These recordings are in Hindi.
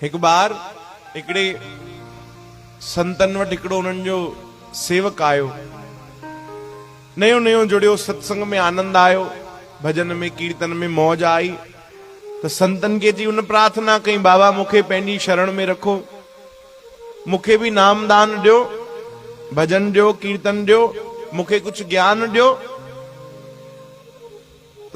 एक बार हिकिड़े संतन वटि हिकिड़ो उन्हनि जो सेवक आयो, नयो नयो जुड़ियो, सत्संग में आनंद आयो, भजन में कीर्तन में मौज आई। तो संतन के जी उन प्रार्थना कई, बाबा मुखे पंहिंजी शरण में रखो, मुखे भी नाम दान ॾियो, भजन ॾियो, कीर्तन ॾियो, मुखे कुछ ज्ञान ॾियो।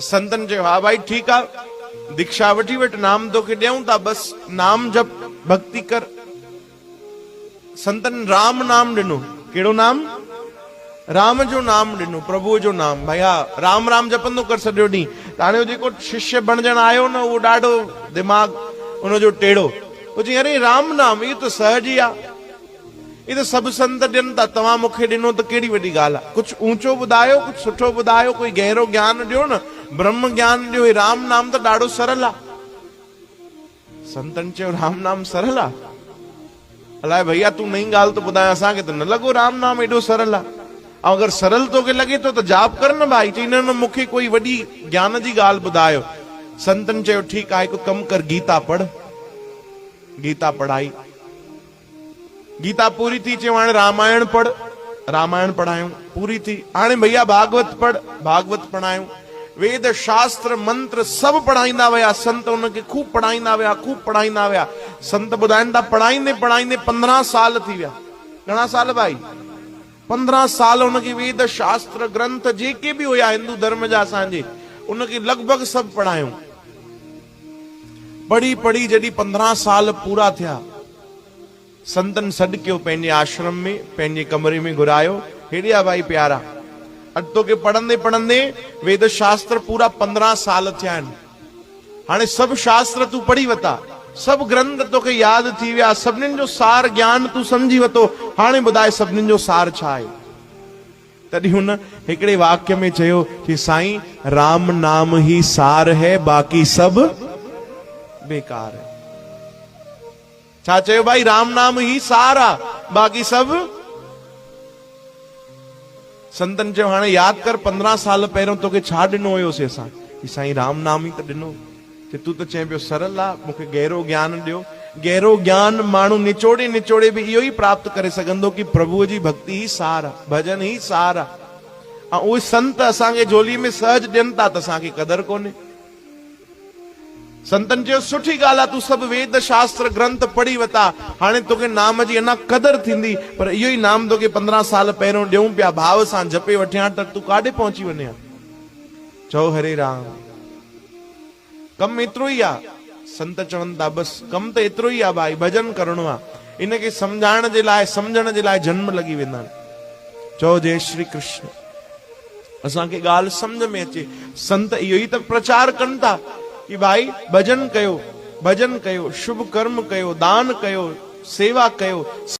संतन चयो हा भाई ठीकु आहे, दीक्षा वठी वटि, नाम तोखे ॾियूं था, बस नाम जप भक्ति कर। संतन राम नाम ॾिनो। कहिड़ो नाम? राम जो नाम ॾिनो, प्रभु जो नाम। भैया राम राम जपंदो कर सॼो ॾींहुं। हाणे जेको शिष्य बणजण आयो न, उहो ॾाढो दिमाग़ उनजो टेढ़ो, वो चई अरे राम नाम इहो त सहज ई आहे, ये तो सब संत ॾियनि था, तव्हां मूंखे ॾिनो त कहिड़ी वॾी ॻाल्हि आहे। कुछ ऊंचो ॿुधायो, कुछ सुठो ॿुधायो, कोई गहरो ज्ञान ॾियो न, ब्रह्म ज्ञान ॾियो। हे राम नाम त ॾाढो सरल आहे। संतन चयो राम नाम सरल आहे? अलाए भैया तूं नई ॻाल्हि तो ॿुधाए, असांखे त न लॻो राम नाम एॾो सरल आहे। ऐं अगरि सरल तोखे लॻे थो त जाप कर न भाई। चई न मूंखे कोई वॾी ज्ञान जी ॻाल्हि ॿुधायो। संतन चयो ठीकु आहे, हिकु कमु कर, गीता पढ़। गीता पढ़ाई, गीता पूरी थी। चयो हाणे रामायण पढ़। रामायण पढ़ायूं, पूरी थी। हाणे भैया भागवत पढ़। भागवत पढ़ायूं। वेद शास्त्र मंत्र सभु पढ़ाईंदा विया संत, उनखे खूब पढ़ाईंदा विया, खूब पढ़ाईंदा विया। संत ॿुधाइनि था पढ़ाईंदे पढ़ाईंदे 15 साल थी विया। घणा साल भाई? 15 साल उनखे वेद शास्त्र ग्रंथ जेके बि हुया हिंदू धर्म जा असांजे, उनखे लॻभॻि सभु पढ़ायूं। पढ़ी पढ़ी जॾहिं 15 साल पूरा थिया, संतन सॾु कयो पंहिंजे आश्रम में, पंहिंजे कमरे में घुरायो। हेॾे आ भाई प्यारा, अॼु तोखे पढ़ंदे पढ़ंदे वेद शास्त्र पूरा 15 साल थिया आहिनि। हाणे सभु शास्त्र तूं पढ़ी वरिता, सभु ग्रंथ तोखे यादि थी विया, सभिनीनि जो सार ज्ञान तूं सम्झी वरितो। हाणे ॿुधाए सभिनीनि जो सार छा आहे? तॾहिं हुन हिकिड़े वाक्य में चयो कि साईं राम नाम ही सार है, बाक़ी सब बेकार है। छा चयो भाई? राम नाम ही सार आहे, बाक़ी सब। संतन चयो हाणे यादि कर, 15 साल पहिरियों तोखे छा ॾिनो हुयोसीं असां? साईं राम नाम ई त ॾिनो। तूं त चए पियो सरल आहे, मूंखे गहरो ज्ञान ॾियो। गहरो ज्ञान माण्हू निचोड़े निचोड़े बि इहो ई प्राप्त करे सघंदो कि प्रभुअ जी भक्ति ही सार आहे, भजन ही सार आहे। ऐं उहे संत असांखे झोली में सहज ॾियनि था त असांखे क़दर कोन्हे। संतन चयो सुठी ॻाल्हि आहे, तूं सभु वेद शास्त्र ग्रंथ पढ़ी वरिता, हाणे तोखे नाम जी अञा क़दर थींदी। पर इहो ई नाम तोखे 15 साल पहिरियों ॾियूं पिया, भाव सां जपे वठियां, त तूं काॾे पहुची वञे? चओ हरे राम। कम एतिरो ई आहे। संत चवनि था बसि कम त एतिरो ई आहे भाई, भजन करणो आहे। इनखे सम्झाइण जे लाइ, सम्झण जे लाइ जन्म लॻी वेंदा आहिनि। चओ जय श्री कृष्ण। असांखे ॻाल्हि सम्झ में अचे। संत इहो ई त प्रचार कनि था कि भाई भजन कयो, भजन कयो, शुभ कर्म कयो, दान कयो, सेवा कयो।